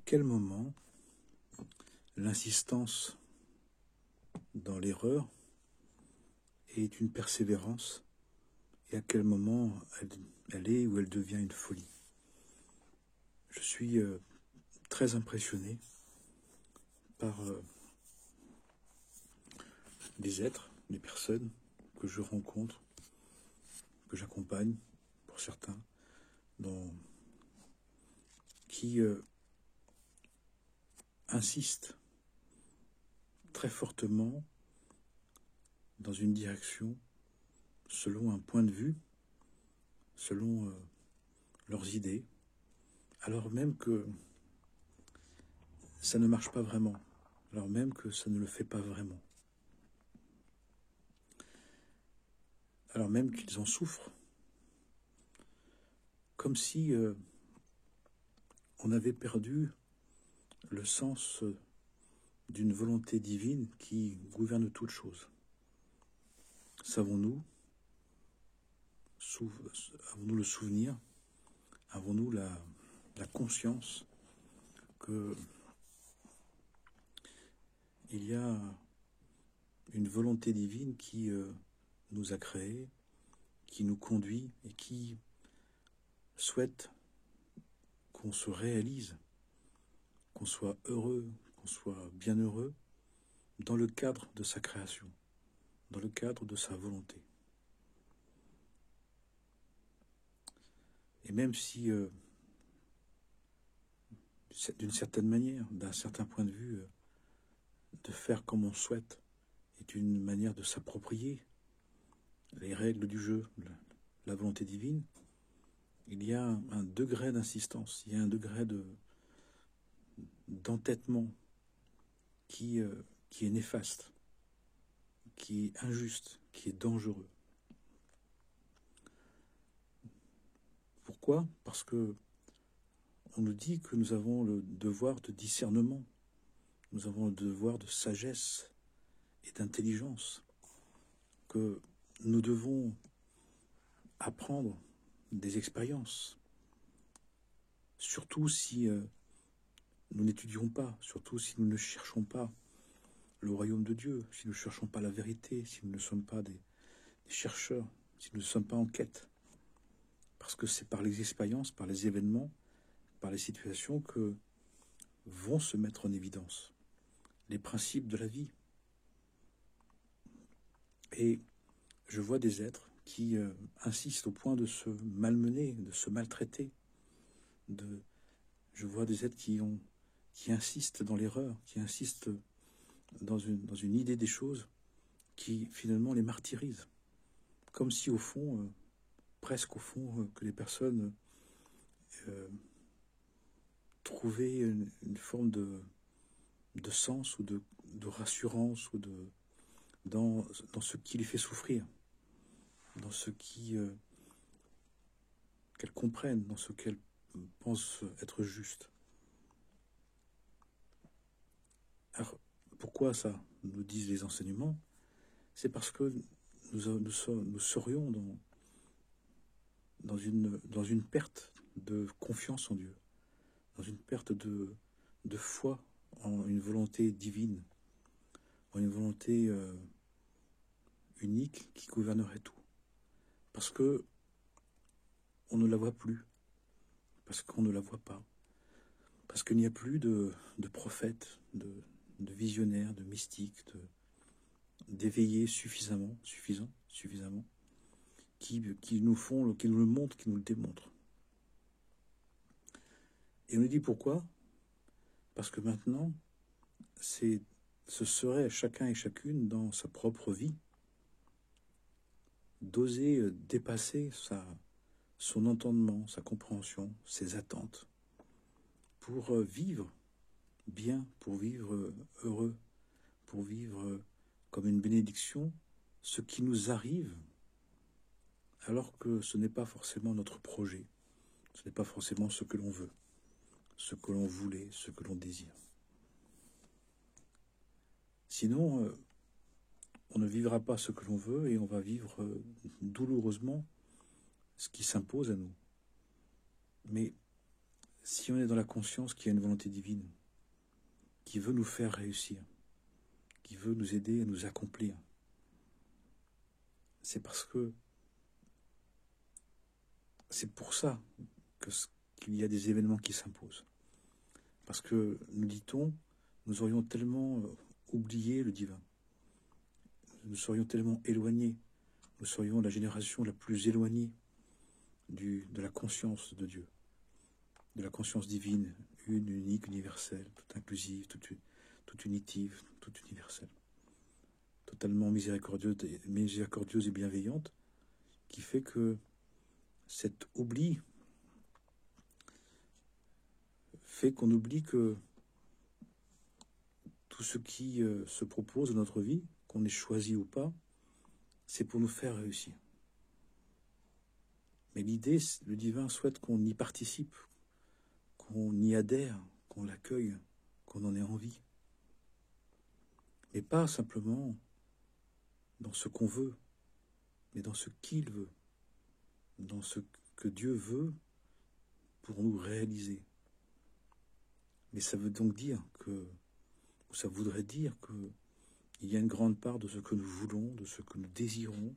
quel moment l'insistance dans l'erreur est une persévérance et à quel moment elle est ou elle devient une folie. Je suis très impressionné par les êtres, les personnes que je rencontre, que j'accompagne pour certains, qui insistent très fortement dans une direction selon un point de vue, selon leurs idées, alors même que ça ne marche pas vraiment, alors même que ça ne le fait pas vraiment, alors même qu'ils en souffrent, comme si on avait perdu le sens d'une volonté divine qui gouverne toute chose. Savons-nous avons-nous le souvenir, avons-nous la conscience que il y a une volonté divine qui nous a créés, qui nous conduit et qui souhaite qu'on se réalise, qu'on soit heureux, qu'on soit bienheureux dans le cadre de sa création, dans le cadre de sa volonté. Et même si, d'une certaine manière, d'un certain point de vue, de faire comme on souhaite est une manière de s'approprier les règles du jeu, la volonté divine, il y a un degré d'insistance, il y a un degré d'entêtement qui est néfaste, qui est injuste, qui est dangereux. Pourquoi ? Parce que on nous dit que nous avons le devoir de discernement, nous avons le devoir de sagesse et d'intelligence, que nous devons apprendre des expériences, surtout si nous n'étudions pas, surtout si nous ne cherchons pas le royaume de Dieu, si nous ne cherchons pas la vérité, si nous ne sommes pas des chercheurs, si nous ne sommes pas en quête. Parce que c'est par les expériences, par les événements, par les situations que vont se mettre en évidence les principes de la vie. Et je vois des êtres qui insistent au point de se malmener, de se maltraiter. Je vois des êtres qui insistent dans l'erreur, qui insistent dans une idée des choses qui finalement les martyrise. Comme si au fond, presque au fond, que les personnes trouvaient une forme de sens ou de rassurance ou dans ce qui les fait souffrir, dans ce qu'elles comprennent, dans ce qu'elles pensent être juste. Alors, pourquoi ça, nous disent les enseignements? C'est parce que nous serions dans une perte de confiance en Dieu, dans une perte de foi en une volonté divine, en une volonté unique qui gouvernerait tout. Parce que on ne la voit plus, parce qu'on ne la voit pas, parce qu'il n'y a plus de prophètes, de visionnaires, de mystiques, d'éveillés suffisamment, qui nous le montrent, qui nous le démontrent. Et on nous dit pourquoi ? Parce que maintenant, ce serait à chacun et chacune dans sa propre vie d'oser dépasser son entendement, sa compréhension, ses attentes, pour vivre bien, pour vivre heureux, pour vivre comme une bénédiction, ce qui nous arrive, alors que ce n'est pas forcément notre projet, ce n'est pas forcément ce que l'on veut, ce que l'on voulait, ce que l'on désire. Sinon, on ne vivra pas ce que l'on veut et on va vivre douloureusement ce qui s'impose à nous. Mais si on est dans la conscience qu'il y a une volonté divine, qui veut nous faire réussir, qui veut nous aider à nous accomplir, c'est parce que c'est pour ça qu'il y a des événements qui s'imposent. Parce que, nous dit-on, nous aurions tellement oublié le divin. Nous serions tellement éloignés. Nous serions la génération la plus éloignée de la conscience de Dieu, de la conscience divine, une, unique, universelle, toute inclusive, toute unitive, toute universelle, totalement miséricordieuse et bienveillante, qui fait que cet oubli fait qu'on oublie que tout ce qui se propose dans notre vie, qu'on ait choisi ou pas, c'est pour nous faire réussir. Mais l'idée, le divin souhaite qu'on y participe, qu'on y adhère, qu'on l'accueille, qu'on en ait envie. Mais pas simplement dans ce qu'on veut, mais dans ce qu'il veut, dans ce que Dieu veut pour nous réaliser. Mais ça veut donc dire que, ou ça voudrait dire qu'il y a une grande part de ce que nous voulons, de ce que nous désirons,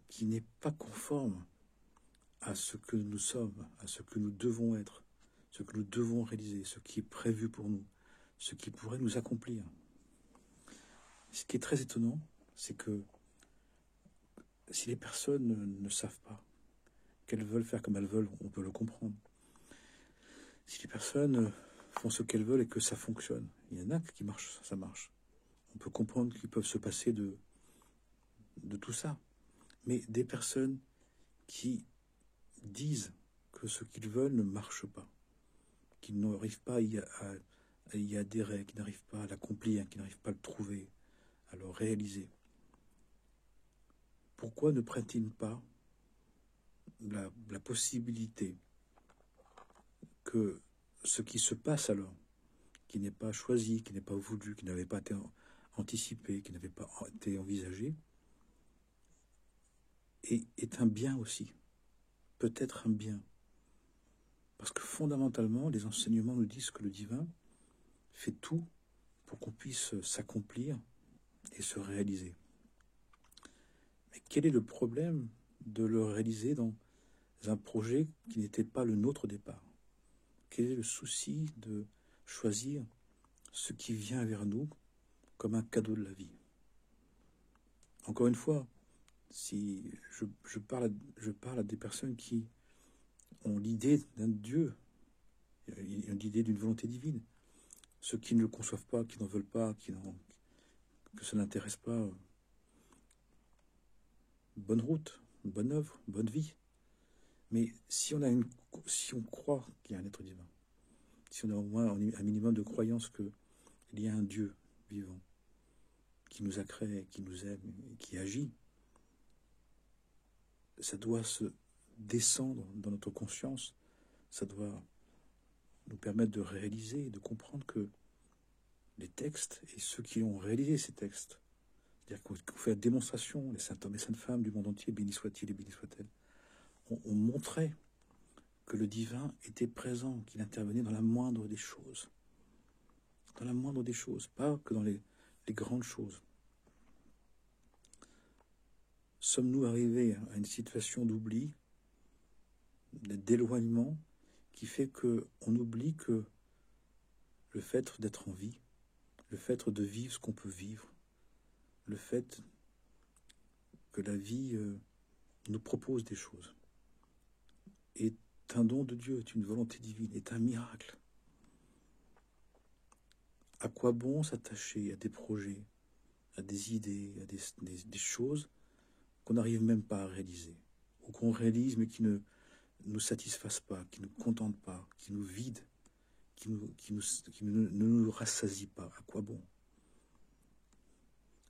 qui n'est pas conforme à ce que nous sommes, à ce que nous devons être, ce que nous devons réaliser, ce qui est prévu pour nous, ce qui pourrait nous accomplir. Ce qui est très étonnant, c'est que si les personnes ne savent pas qu'elles veulent faire comme elles veulent, on peut le comprendre. Si les personnes font ce qu'elles veulent et que ça fonctionne, il y en a qui marchent, ça marche. On peut comprendre qu'ils peuvent se passer de tout ça. Mais des personnes qui disent que ce qu'ils veulent ne marche pas, qu'ils n'arrivent pas à y adhérer, qu'ils n'arrivent pas à l'accomplir, qu'ils n'arrivent pas à le trouver, à le réaliser. Pourquoi ne prennent-ils pas la possibilité que ce qui se passe alors, qui n'est pas choisi, qui n'est pas voulu, qui n'avait pas été anticipé, qui n'avait pas été envisagé, est un bien aussi, peut-être un bien. Parce que fondamentalement, les enseignements nous disent que le divin fait tout pour qu'on puisse s'accomplir et se réaliser. Mais quel est le problème de le réaliser dans un projet qui n'était pas le nôtre au départ? Quel est le souci de choisir ce qui vient vers nous comme un cadeau de la vie? Encore une fois, si je parle à des personnes qui ont l'idée d'un Dieu, ont l'idée d'une volonté divine, ceux qui ne le conçoivent pas, qui n'en veulent pas, que ça n'intéresse pas, bonne route, bonne œuvre, bonne vie. Mais si on croit qu'il y a un être divin, si on a au moins un minimum de croyance qu'il y a un Dieu vivant, qui nous a créés, qui nous aime, et qui agit, ça doit se descendre dans notre conscience, ça doit nous permettre de réaliser, de comprendre que les textes et ceux qui ont réalisé ces textes, c'est-à-dire qu'on fait la démonstration, les saints hommes et saintes femmes du monde entier, béni soit-il et béni soit-elle, ont montré que le divin était présent, qu'il intervenait dans la moindre des choses. Dans la moindre des choses, pas que dans les grandes choses. Sommes-nous arrivés à une situation d'oubli, d'éloignement, qui fait qu'on oublie que le fait d'être en vie, le fait de vivre ce qu'on peut vivre, le fait que la vie nous propose des choses, est un don de Dieu, est une volonté divine, est un miracle. À quoi bon s'attacher à des projets, à des idées, à des choses qu'on n'arrive même pas à réaliser, ou qu'on réalise mais qui ne nous satisfassent pas, qui ne nous contentent pas, qui nous vident, qui ne nous rassasient pas. À quoi bon?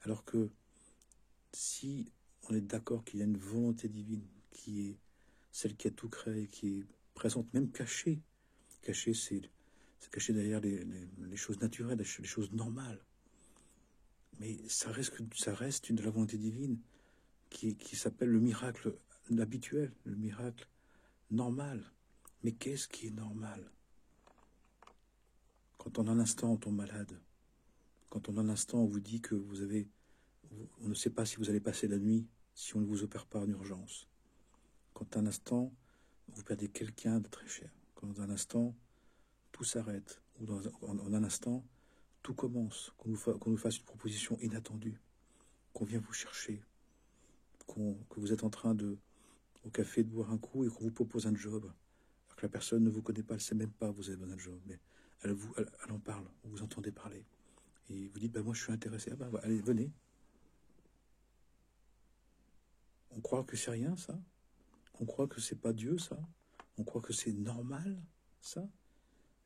Alors que si on est d'accord qu'il y a une volonté divine qui est celle qui a tout créé, qui est présente, même cachée, c'est caché derrière les choses naturelles, les choses normales. Mais ça reste une de la volonté divine qui s'appelle le miracle habituel, le miracle normal, Mais qu'est-ce qui est normal? Quand en un instant on tombe malade, quand en un instant on vous dit que on ne sait pas si vous allez passer la nuit, si on ne vous opère pas en urgence, quand un instant vous perdez quelqu'un de très cher, quand dans un instant tout s'arrête, ou en un instant tout commence, qu'on nous fasse une proposition inattendue, qu'on vient vous chercher, que vous êtes en train au café de boire un coup et qu'on vous propose un job, alors que la personne ne vous connaît pas, elle ne sait même pas que vous avez besoin d'un job, mais elle en parle, vous entendez parler, et vous dites, moi je suis intéressé, allez, venez. On croit que c'est rien, ça. On croit que c'est pas Dieu, ça. On croit que c'est normal, ça.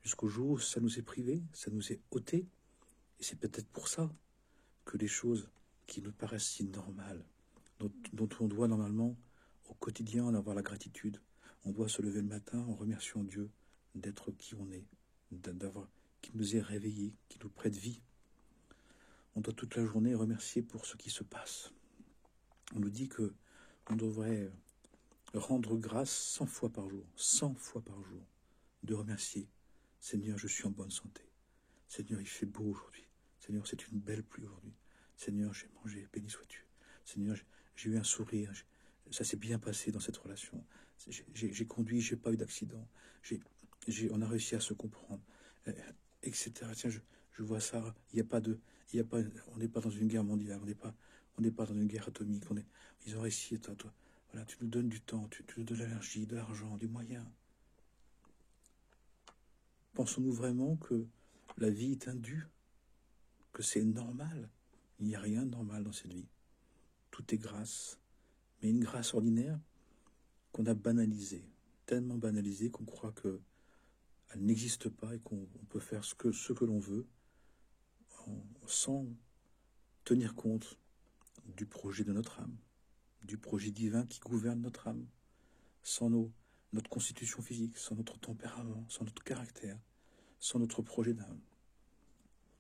Jusqu'au jour où ça nous est privé, ça nous est ôté. Et c'est peut-être pour ça que les choses qui nous paraissent si normales, dont on doit normalement au quotidien en avoir la gratitude, on doit se lever le matin en remerciant Dieu d'être qui on est, qui nous est réveillés, qui nous prête vie. On doit toute la journée remercier pour ce qui se passe. On nous dit que on devrait rendre grâce 100 fois par jour, 100 fois par jour, de remercier. Seigneur, je suis en bonne santé. Seigneur, il fait beau aujourd'hui. Seigneur, c'est une belle pluie aujourd'hui. Seigneur, j'ai mangé, béni sois-tu. Seigneur, j'ai eu un sourire, ça s'est bien passé dans cette relation. J'ai conduit, j'ai pas eu d'accident. On a réussi à se comprendre, etc. Tiens, je vois ça. On n'est pas dans une guerre mondiale, on n'est pas dans une guerre atomique. Ils ont réussi, toi. Voilà, tu nous donnes du temps, tu nous donnes de l'énergie, de l'argent, des moyens. Pensons-nous vraiment que la vie est indue, que c'est normal? Il n'y a rien de normal dans cette vie. Tout est grâce, mais une grâce ordinaire qu'on a banalisée, tellement banalisée qu'on croit qu'elle n'existe pas et qu'on peut faire ce que l'on veut sans tenir compte du projet de notre âme, du projet divin qui gouverne notre âme, sans notre constitution physique, sans notre tempérament, sans notre caractère, sans notre projet d'âme.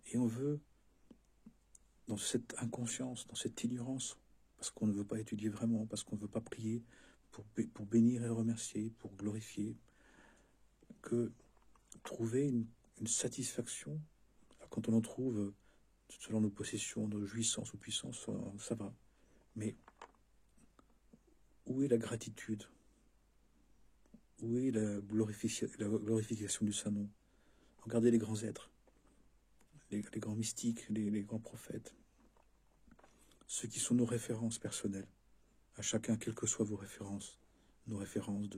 Et on veut, dans cette inconscience, dans cette ignorance, parce qu'on ne veut pas étudier vraiment, parce qu'on ne veut pas prier pour bénir et remercier, pour glorifier, que trouver une satisfaction, quand on en trouve selon nos possessions, nos jouissances ou puissances, ça va. Mais où est la gratitude? Où est la glorification du Saint-Nom? Regardez les grands êtres, les grands mystiques, les grands prophètes, ceux qui sont nos références personnelles, à chacun, quelles que soient vos références, nos références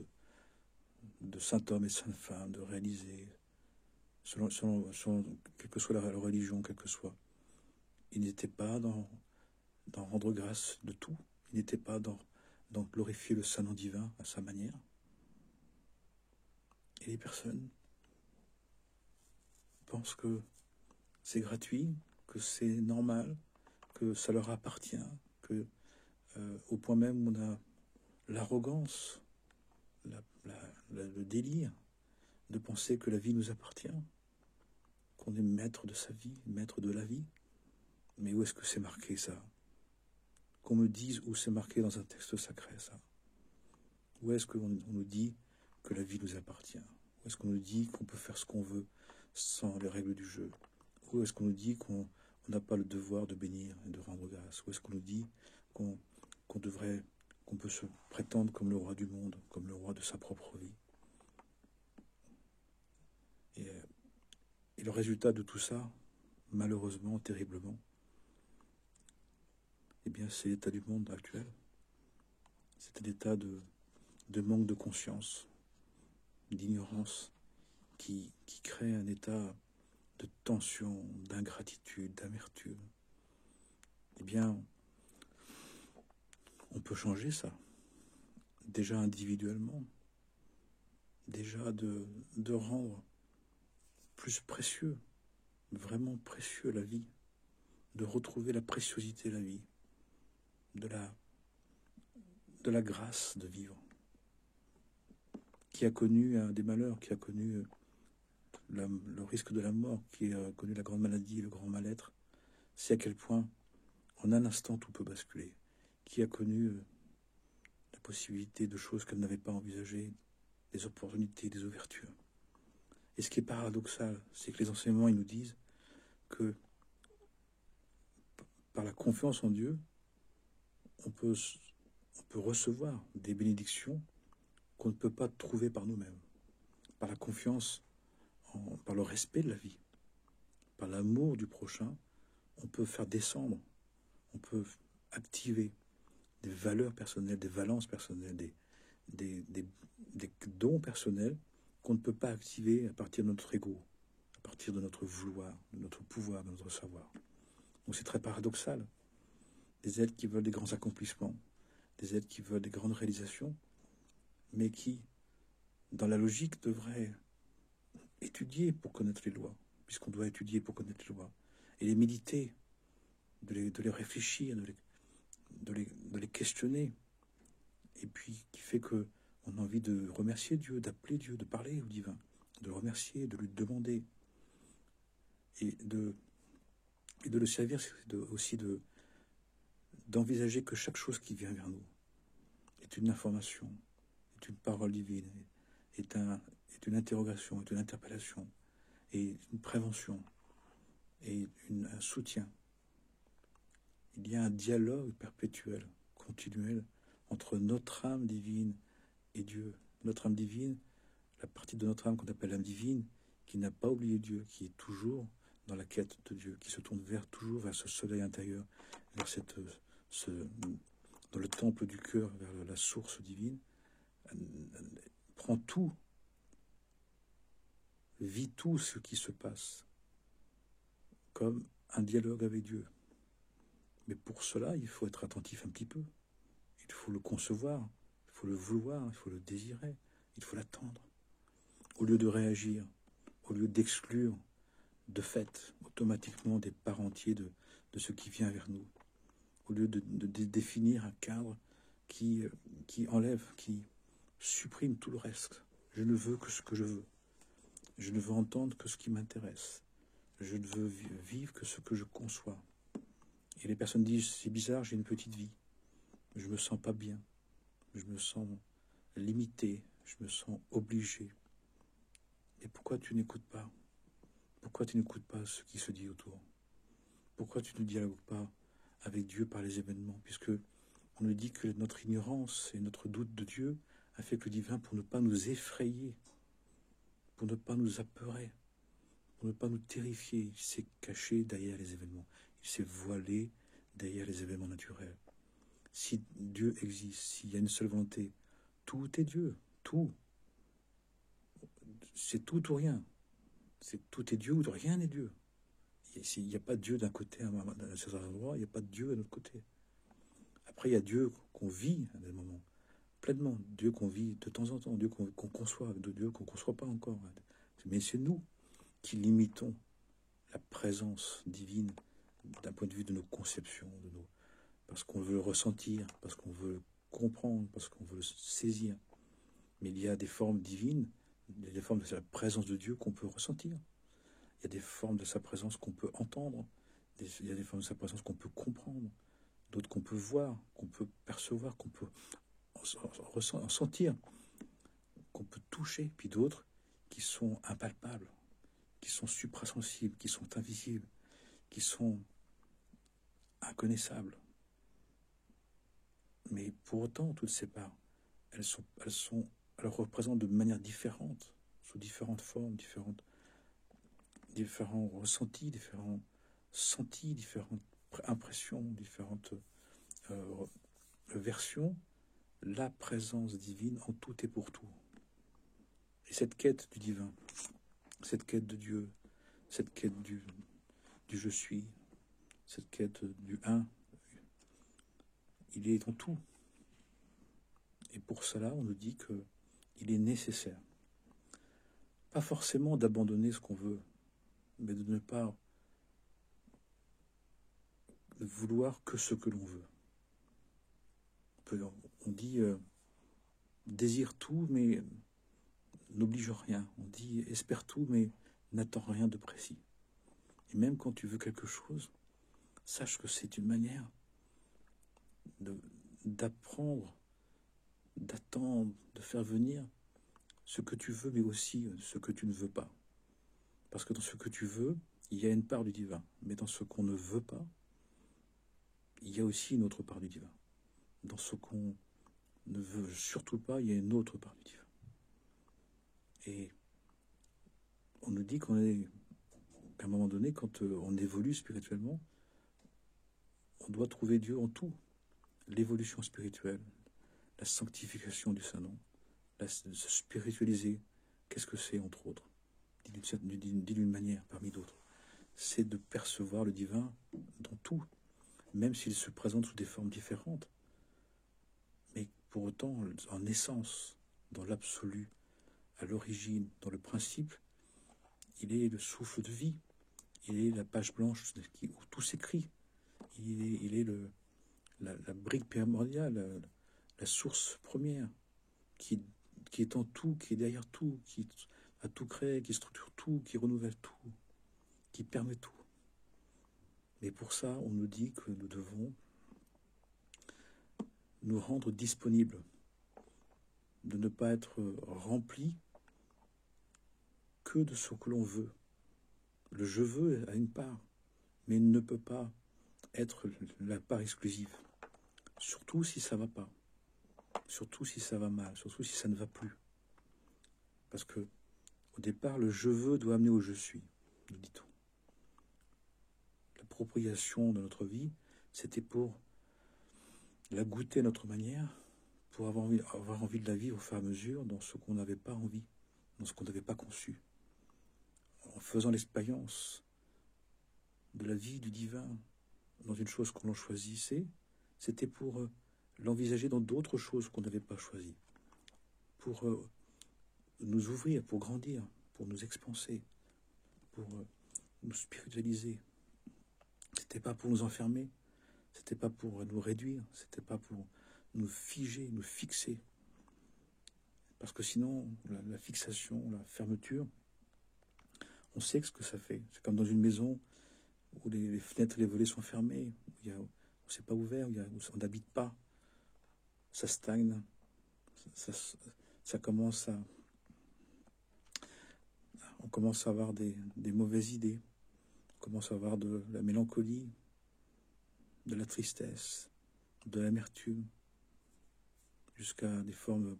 de saint homme et sainte femme, de réaliser, selon quelle que soit la religion, quelle que soit. Ils n'étaient pas dans rendre grâce de tout, ils n'étaient pas dans glorifier le Saint-Nom divin à sa manière. Et les personnes pensent que c'est gratuit, que c'est normal, que ça leur appartient, que au point même où on a l'arrogance, le délire de penser que la vie nous appartient, qu'on est maître de sa vie, maître de la vie. Mais où est-ce que c'est marqué, ça? Qu'on me dise où c'est marqué dans un texte sacré, ça? Où est-ce qu'on nous dit que la vie nous appartient? Où est-ce qu'on nous dit qu'on peut faire ce qu'on veut sans les règles du jeu? Où est-ce qu'on nous dit qu'on n'a pas le devoir de bénir et de rendre grâce? Où est-ce qu'on nous dit qu'on peut se prétendre comme le roi du monde, comme le roi de sa propre vie? Et le résultat de tout ça, malheureusement, terriblement, eh bien, c'est l'état du monde actuel. C'est un état de manque de conscience, d'ignorance, qui crée un état de tension, d'ingratitude, d'amertume. Eh bien, on peut changer ça, déjà individuellement, déjà de rendre plus précieux, vraiment précieux la vie, de retrouver la préciosité de la vie, de la grâce de vivre. Qui a connu des malheurs, qui a connu le risque de la mort, qui a connu la grande maladie, le grand mal-être, c'est à quel point, en un instant, tout peut basculer. Qui a connu la possibilité de choses qu'elle n'avait pas envisagées, des opportunités, des ouvertures. Et ce qui est paradoxal, c'est que les enseignements, ils nous disent que par la confiance en Dieu, on peut recevoir des bénédictions qu'on ne peut pas trouver par nous-mêmes. Par la confiance, par le respect de la vie, par l'amour du prochain, on peut faire descendre, on peut activer des valeurs personnelles, des valences personnelles, des dons personnels qu'on ne peut pas activer à partir de notre ego, à partir de notre vouloir, de notre pouvoir, de notre savoir. Donc c'est très paradoxal. Des êtres qui veulent des grands accomplissements, des êtres qui veulent des grandes réalisations, mais qui, dans la logique, devraient étudier pour connaître les lois, puisqu'on doit étudier pour connaître les lois, et les méditer, de les réfléchir, de les questionner, et puis qui fait que on a envie de remercier Dieu, d'appeler Dieu, de parler au divin, de le remercier, de lui demander, et de le servir, aussi d'envisager que chaque chose qui vient vers nous est une information, est une parole divine, est une interrogation, est une interpellation, et une prévention, et un soutien. Il y a un dialogue perpétuel, continuel, entre notre âme divine et Dieu. Notre âme divine, la partie de notre âme qu'on appelle l'âme divine, qui n'a pas oublié Dieu, qui est toujours dans la quête de Dieu, qui se tourne toujours vers ce soleil intérieur, vers dans le temple du cœur, vers la source divine, prend tout, vit tout ce qui se passe comme un dialogue avec Dieu. Mais pour cela, il faut être attentif un petit peu. Il faut le concevoir, il faut le vouloir, il faut le désirer, il faut l'attendre. Au lieu de réagir, au lieu d'exclure de fait automatiquement des parts entiers de ce qui vient vers nous, au lieu de définir un cadre qui enlève, qui supprime tout le reste. Je ne veux que ce que je veux. Je ne veux entendre que ce qui m'intéresse. Je ne veux vivre que ce que je conçois. Et les personnes disent, c'est bizarre, j'ai une petite vie. Je me sens pas bien. Je me sens limité. Je me sens obligé. Et pourquoi tu n'écoutes pas? Pourquoi tu n'écoutes pas ce qui se dit autour? Pourquoi tu ne dialogues pas avec Dieu par les événements? Puisque on nous dit que notre ignorance et notre doute de Dieu a fait que le divin, pour ne pas nous effrayer, pour ne pas nous apeurer, pour ne pas nous terrifier, il s'est caché derrière les événements. Il s'est voilé derrière les événements naturels. Si Dieu existe, s'il y a une seule volonté, tout est Dieu, tout. C'est tout ou rien. Tout est Dieu ou rien n'est Dieu. Il n'y a pas de Dieu d'un côté à un certain endroit, il n'y a pas de Dieu à l'autre côté. Après, il y a Dieu qu'on vit à des moments, pleinement. Dieu qu'on vit de temps en temps, Dieu qu'on conçoit, de Dieu qu'on ne conçoit pas encore. Mais c'est nous qui limitons la présence divine d'un point de vue de nos conceptions, parce qu'on veut le ressentir, parce qu'on veut le comprendre, parce qu'on veut le saisir. Mais il y a des formes divines, il y a des formes de la présence de Dieu qu'on peut ressentir. Il y a des formes de sa présence qu'on peut entendre. Il y a des formes de sa présence qu'on peut comprendre. D'autres qu'on peut voir, qu'on peut percevoir, qu'on peut sentir, qu'on peut toucher. Puis d'autres qui sont impalpables, qui sont suprasensibles, qui sont invisibles, qui sont inconnaissables. Mais pour autant, toutes ces parts, elles représentent de manière différente, sous différentes formes, différents ressentis, différents sentis, différentes impressions, différentes versions, la présence divine en tout et pour tout. Et cette quête du divin, cette quête de Dieu, cette quête du je suis, cette quête du un, il est en tout. Et pour cela, on nous dit qu'il est nécessaire, pas forcément d'abandonner ce qu'on veut, mais de ne pas vouloir que ce que l'on veut. On dit désire tout, mais n'oblige rien. On dit espère tout, mais n'attends rien de précis. Et même quand tu veux quelque chose, sache que c'est une manière d'apprendre, d'attendre, de faire venir ce que tu veux, mais aussi ce que tu ne veux pas. Parce que dans ce que tu veux, il y a une part du divin. Mais dans ce qu'on ne veut pas, il y a aussi une autre part du divin. Dans ce qu'on ne veut surtout pas, il y a une autre part du divin. Et on nous dit qu'à un moment donné, quand on évolue spirituellement, on doit trouver Dieu en tout. L'évolution spirituelle, la sanctification du Saint-Nom, se spiritualiser, qu'est-ce que c'est, entre autres, d'une manière parmi d'autres? C'est de percevoir le divin dans tout, même s'il se présente sous des formes différentes. Mais pour autant, en essence, dans l'absolu, à l'origine, dans le principe, il est le souffle de vie, il est la page blanche où tout s'écrit, il est la brique primordiale, la source première, qui est en tout, qui est derrière tout, qui a tout créé, qui structure tout, qui renouvelle tout, qui permet tout. Mais pour ça, on nous dit que nous devons nous rendre disponibles, de ne pas être remplis que de ce que l'on veut. Le je veux a une part, mais il ne peut pas être la part exclusive. Surtout si ça ne va pas, surtout si ça va mal, surtout si ça ne va plus. Parce que au départ, le je veux doit amener au je suis, nous dit-on. L'appropriation de notre vie, c'était pour la goûter à notre manière, pour avoir envie de la vivre au fur et à mesure dans ce qu'on n'avait pas envie, dans ce qu'on n'avait pas conçu. En faisant l'expérience de la vie du divin dans une chose qu'on choisissait, c'était pour l'envisager dans d'autres choses qu'on n'avait pas choisies, pour nous ouvrir, pour grandir, pour nous expanser, pour nous spiritualiser. C'était pas pour nous enfermer, c'était pas pour nous réduire, c'était pas pour nous figer, nous fixer. Parce que sinon, la fixation, la fermeture, on sait ce que ça fait. C'est comme dans une maison où les fenêtres et les volets sont fermés, où on ne s'est pas ouvert, où on n'habite pas. Ça stagne, ça commence à... On commence à avoir des mauvaises idées, on commence à avoir de la mélancolie, de la tristesse, de l'amertume, jusqu'à des formes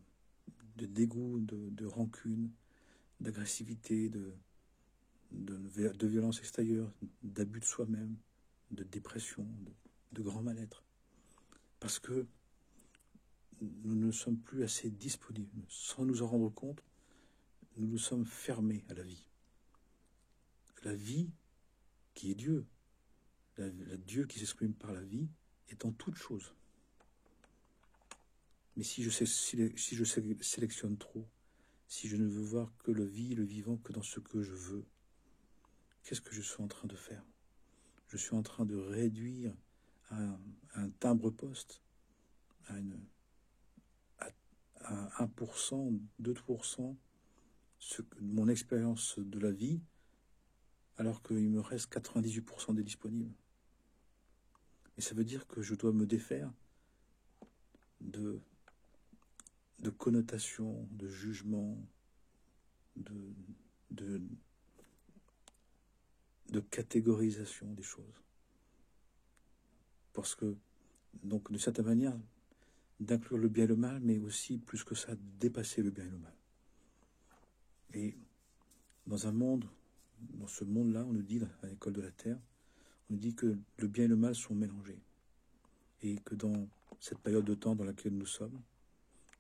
de dégoût, de rancune, d'agressivité, de violence extérieure, d'abus de soi-même, de dépression, de grand mal-être. Parce que nous ne sommes plus assez disponibles. Sans nous en rendre compte, nous nous sommes fermés à la vie. La vie, qui est Dieu, la Dieu qui s'exprime par la vie, est en toute chose. Mais si je sélectionne trop, si je ne veux voir que le vivant que dans ce que je veux, qu'est-ce que je suis en train de faire? Je suis en train de réduire à un timbre-poste, à 1%, 2%, mon expérience de la vie, alors qu'il me reste 98% des disponibles. Et ça veut dire que je dois me défaire de connotations, de jugements, de catégorisation des choses. Parce que, donc, de certaine manière, d'inclure le bien et le mal, mais aussi, plus que ça, dépasser le bien et le mal. Et dans ce monde-là, on nous dit, à l'école de la Terre, on nous dit que le bien et le mal sont mélangés. Et que dans cette période de temps dans laquelle nous sommes,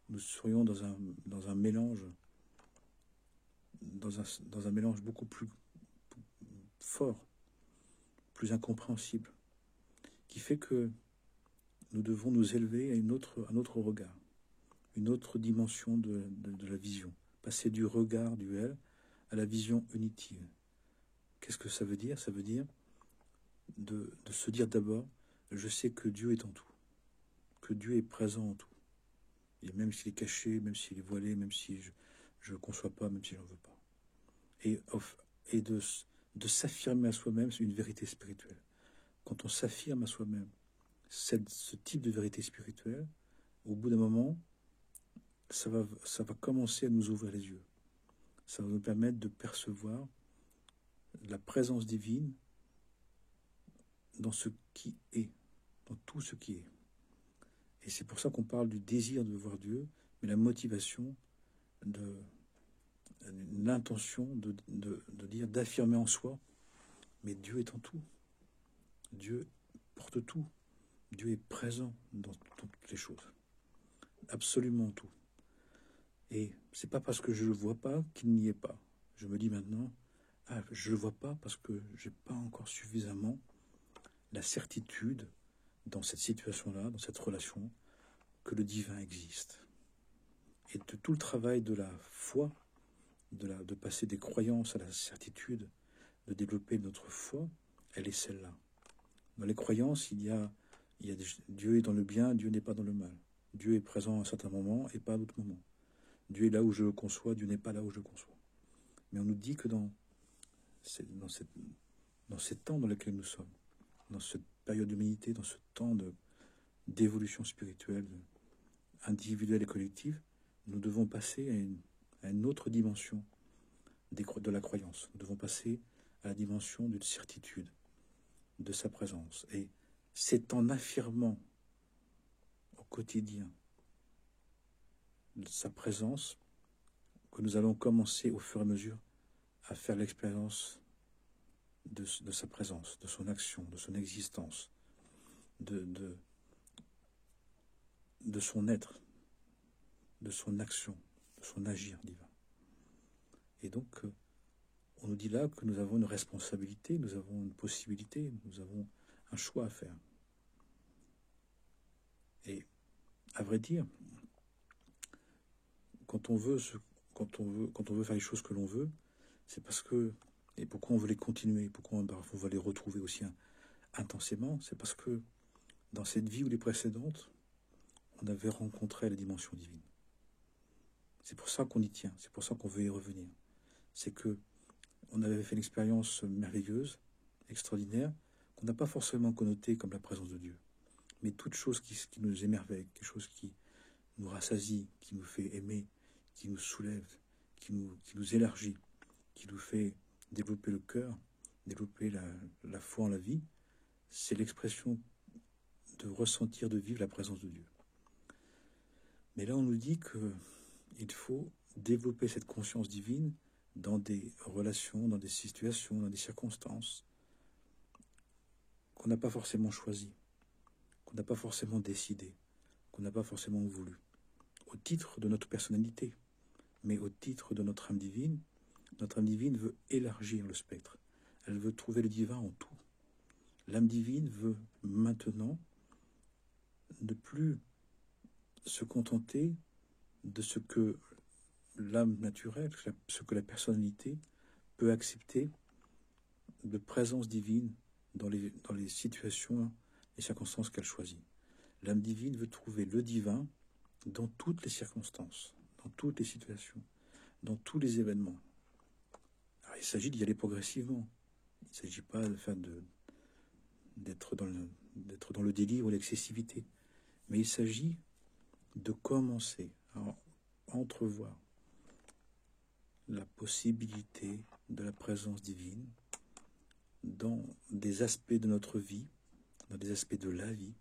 nous serions dans un mélange, dans un mélange beaucoup plus fort, plus incompréhensible, qui fait que nous devons nous élever à un autre regard, une autre dimension de la vision, passer du regard duel à la vision unitive. Qu'est-ce que ça veut dire? Ça veut dire de se dire d'abord, je sais que Dieu est en tout, que Dieu est présent en tout. Et même s'il est caché, même s'il est voilé, même si je ne conçois pas, même si je n'en veux pas. Et de s'affirmer à soi-même, c'est une vérité spirituelle. Quand on s'affirme à soi-même ce type de vérité spirituelle, au bout d'un moment, ça va commencer à nous ouvrir les yeux. Ça va nous permettre de percevoir la présence divine dans ce qui est, dans tout ce qui est. Et c'est pour ça qu'on parle du désir de voir Dieu, mais la motivation, l'intention de dire, d'affirmer en soi, mais Dieu est en tout. Dieu porte tout. Dieu est présent dans toutes les choses. Absolument tout. Et c'est pas parce que je ne le vois pas qu'il n'y est pas. Je me dis maintenant, je ne le vois pas parce que je n'ai pas encore suffisamment la certitude dans cette situation-là, dans cette relation, que le divin existe. Et de tout le travail de la foi, de passer des croyances à la certitude, de développer notre foi, elle est celle-là. Dans les croyances, il y a Dieu est dans le bien, Dieu n'est pas dans le mal. Dieu est présent à un certain moment et pas à d'autres moments. Dieu est là où je le conçois, Dieu n'est pas là où je le conçois. Mais on nous dit que dans ces temps dans lesquels nous sommes, dans cette période d'humanité, dans ce temps d'évolution spirituelle, individuelle et collective, nous devons passer à une autre dimension de la croyance. Nous devons passer à la dimension d'une certitude de sa présence. Et c'est en affirmant au quotidien sa présence que nous allons commencer au fur et à mesure à faire l'expérience de sa présence, de son action, de son existence, de son être, de son action, de son agir divin. Et donc, on nous dit là que nous avons une responsabilité, nous avons une possibilité, nous avons un choix à faire. Et à vrai dire, quand on veut faire les choses que l'on veut, c'est parce que, et pourquoi on veut les continuer, pourquoi on va les retrouver aussi intensément, c'est parce que dans cette vie ou les précédentes, on avait rencontré la dimension divine. C'est pour ça qu'on y tient, c'est pour ça qu'on veut y revenir. C'est que on avait fait une expérience merveilleuse, extraordinaire, qu'on n'a pas forcément connotée comme la présence de Dieu. Mais toute chose qui nous émerveille, quelque chose qui nous rassasie, qui nous fait aimer, qui nous soulève, qui nous élargit, qui nous fait développer le cœur, développer la foi en la vie, c'est l'expression de ressentir, de vivre la présence de Dieu. Mais là, on nous dit qu'il faut développer cette conscience divine dans des relations, dans des situations, dans des circonstances qu'on n'a pas forcément choisies, qu'on n'a pas forcément décidé, qu'on n'a pas forcément voulu, au titre de notre personnalité, mais au titre de notre âme divine. Notre âme divine veut élargir le spectre. Elle veut trouver le divin en tout. L'âme divine veut maintenant ne plus se contenter de ce que l'âme naturelle, ce que la personnalité peut accepter de présence divine dans les situations et circonstances qu'elle choisit. L'âme divine veut trouver le divin dans toutes les circonstances, dans toutes les situations, dans tous les événements. Alors, il s'agit d'y aller progressivement. Il ne s'agit pas d'être dans le délire ou l'excessivité, mais il s'agit de commencer à entrevoir la possibilité de la présence divine dans des aspects de notre vie, dans des aspects de la vie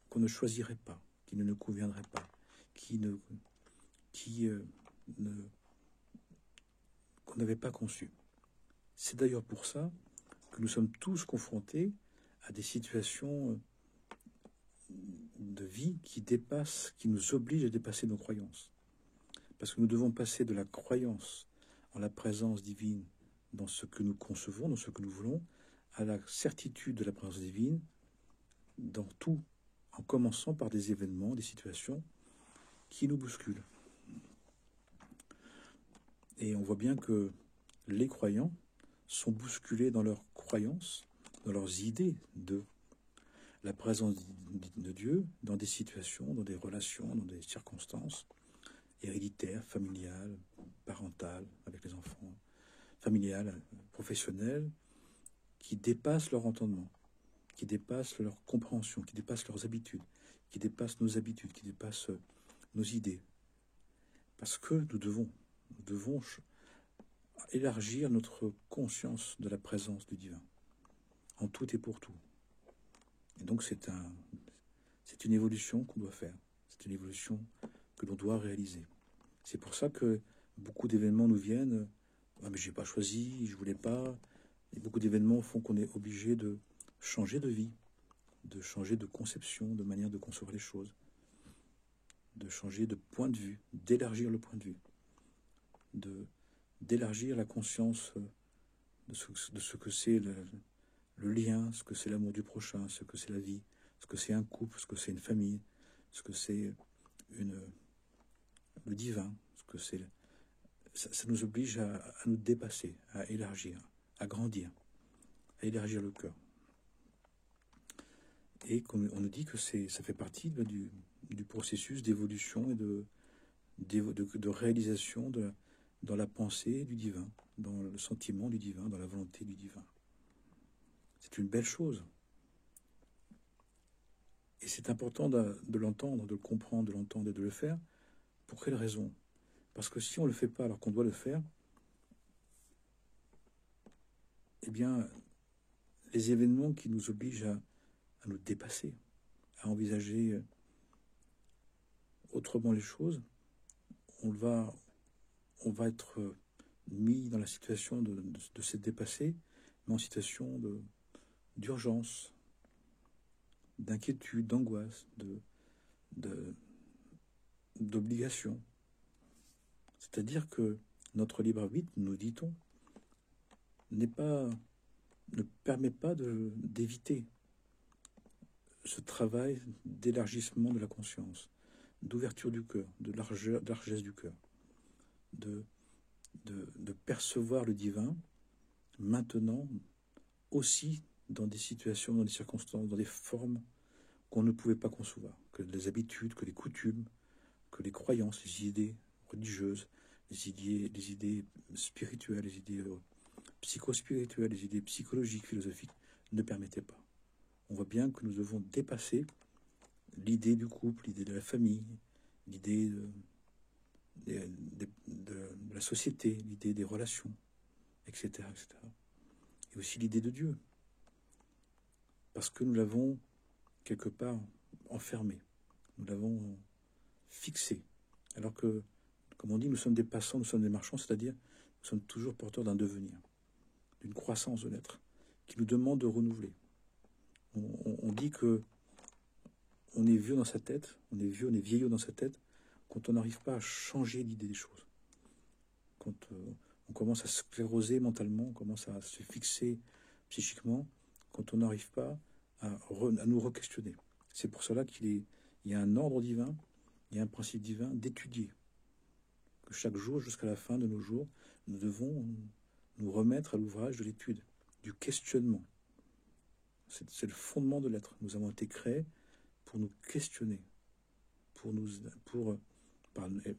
qu'on ne choisirait pas, qui ne nous conviendraient pas, qu'on n'avait pas conçu. C'est d'ailleurs pour ça que nous sommes tous confrontés à des situations de vie qui nous obligent à dépasser nos croyances. Parce que nous devons passer de la croyance en la présence divine dans ce que nous concevons, dans ce que nous voulons, à la certitude de la présence divine dans tout, en commençant par des événements, des situations qui nous bousculent. Et on voit bien que les croyants sont bousculés dans leurs croyances, dans leurs idées de la présence de Dieu dans des situations, dans des relations, dans des circonstances héréditaires, familiales, parentales, avec les enfants, familiales, professionnelles, qui dépassent leur entendement, qui dépassent leur compréhension, qui dépassent leurs habitudes, qui dépassent nos habitudes, qui dépassent nos idées. Parce que nous devons élargir notre conscience de la présence du divin, en tout et pour tout. Et donc c'est une évolution qu'on doit faire, c'est une évolution que l'on doit réaliser. C'est pour ça que beaucoup d'événements nous viennent, ah, mais j'ai pas choisi, je voulais pas, et beaucoup d'événements font qu'on est obligé de changer de vie, de changer de conception, de manière de concevoir les choses, de changer de point de vue, d'élargir le point de vue, d'élargir la conscience de ce que c'est le lien, ce que c'est l'amour du prochain, ce que c'est la vie, ce que c'est un couple, ce que c'est une famille, ce que c'est le divin, ce que c'est. Ça nous oblige à nous dépasser, à élargir, à grandir, à élargir le cœur. Et on nous dit que ça fait partie du processus d'évolution et de réalisation dans la pensée du divin, dans le sentiment du divin, dans la volonté du divin. C'est une belle chose. Et c'est important de l'entendre, de le comprendre, de l'entendre et de le faire. Pour quelle raison? Parce que si on ne le fait pas alors qu'on doit le faire, eh bien, les événements qui nous obligent à nous dépasser, à envisager autrement les choses, on va être mis dans la situation de s'être dépassé, mais en situation d'urgence, d'inquiétude, d'angoisse, d'obligation. C'est-à-dire que notre libre arbitre, nous dit-on, ne permet pas d'éviter ce travail d'élargissement de la conscience, d'ouverture du cœur, de largesse du cœur, de percevoir le divin maintenant aussi dans des situations, dans des circonstances, dans des formes qu'on ne pouvait pas concevoir, que les habitudes, que les coutumes, que les croyances, les idées religieuses, les idées spirituelles, les idées psychospirituelles, les idées psychologiques, philosophiques ne permettaient pas. On voit bien que nous devons dépasser l'idée du couple, l'idée de la famille, l'idée de la société, l'idée des relations, etc., etc. Et aussi l'idée de Dieu. Parce que nous l'avons quelque part enfermé, nous l'avons fixé. Alors que, comme on dit, nous sommes des passants, nous sommes des marchands, c'est-à-dire nous sommes toujours porteurs d'un devenir, d'une croissance de l'être, qui nous demande de renouveler. On dit que on est vieux dans sa tête, on est vieillot dans sa tête, quand on n'arrive pas à changer l'idée des choses. Quand on commence à scléroser mentalement, on commence à se fixer psychiquement, quand on n'arrive pas à nous re-questionner. C'est pour cela qu'il y a un ordre divin, il y a un principe divin d'étudier. Que chaque jour, jusqu'à la fin de nos jours, nous devons nous remettre à l'ouvrage de l'étude, du questionnement. C'est le fondement de l'être. Nous avons été créés pour nous questionner,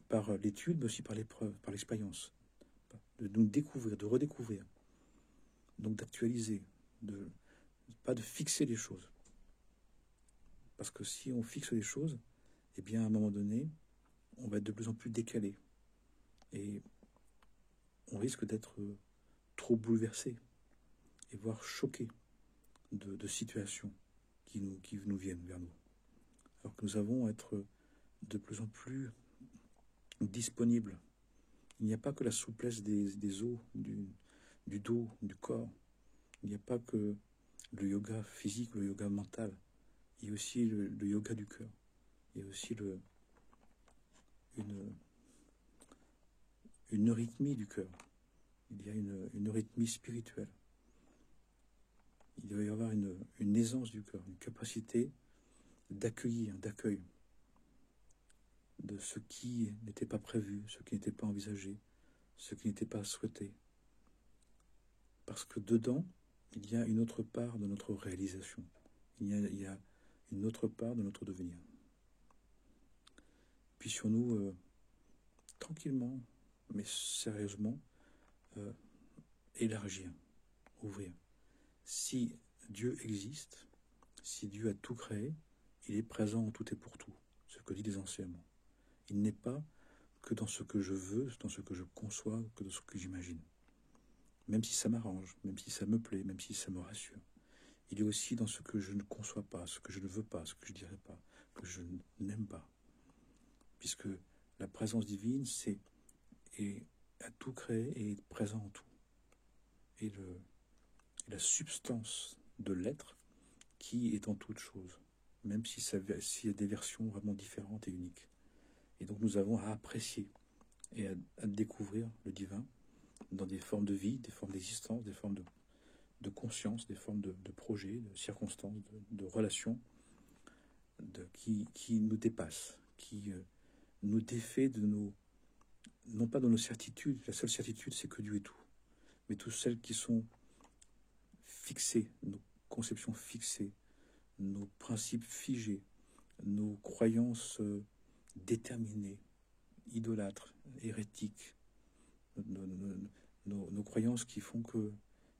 par l'étude, mais aussi par l'épreuve, par l'expérience, de nous découvrir, de redécouvrir, donc d'actualiser, pas de fixer les choses. Parce que si on fixe les choses, eh bien à un moment donné, on va être de plus en plus décalé. Et on risque d'être trop bouleversé, et voire choqué de situations qui nous viennent vers nous. Alors que nous avons à être de plus en plus disponibles. Il n'y a pas que la souplesse des os, du dos, du corps. Il n'y a pas que le yoga physique, le yoga mental. Il y a aussi le yoga du cœur. Il y a aussi une eurythmie du cœur. Il y a une eurythmie spirituelle. Il doit y avoir une aisance du cœur, une capacité d'accueil de ce qui n'était pas prévu, ce qui n'était pas envisagé, ce qui n'était pas souhaité. Parce que dedans, il y a une autre part de notre réalisation. Il y a une autre part de notre devenir. Puissions-nous tranquillement, mais sérieusement, élargir, ouvrir. Si Dieu existe, si Dieu a tout créé, il est présent en tout et pour tout, ce que dit les anciens. Il n'est pas que dans ce que je veux, dans ce que je conçois, que dans ce que j'imagine. Même si ça m'arrange, même si ça me plaît, même si ça me rassure. Il est aussi dans ce que je ne conçois pas, ce que je ne veux pas, ce que je ne dirais pas, que je n'aime pas. Puisque la présence divine, c'est à tout créer et est présent en tout. Et la substance de l'être qui est en toute chose, même s'il y a des versions vraiment différentes et uniques. Et donc nous avons à apprécier et à découvrir le divin dans des formes de vie, des formes d'existence, des formes de conscience, des formes de projets, de circonstances, de relations qui nous dépassent, qui nous défait de nos, non pas de nos certitudes, la seule certitude c'est que Dieu est tout, mais toutes celles qui sont fixées, nos conceptions fixées, nos principes figés, nos croyances déterminées, idolâtres, hérétiques, nos croyances qui font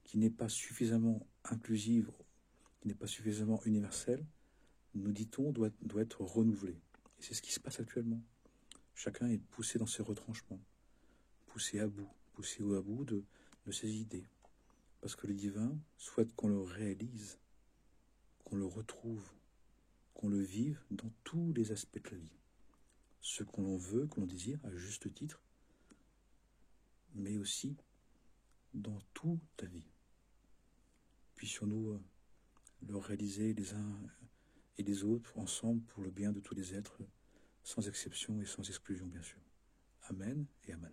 qui n'est pas suffisamment inclusive, qui n'est pas suffisamment universelle, nous dit-on, doit être renouvelée. Et c'est ce qui se passe actuellement. Chacun est poussé dans ses retranchements, poussé à bout de ses idées. Parce que le divin souhaite qu'on le réalise, qu'on le retrouve, qu'on le vive dans tous les aspects de la vie. Ce que l'on veut, que l'on désire, à juste titre, mais aussi dans toute la vie. Puissions-nous le réaliser les uns et les autres, ensemble, pour le bien de tous les êtres, sans exception et sans exclusion, bien sûr. Amen et Amen.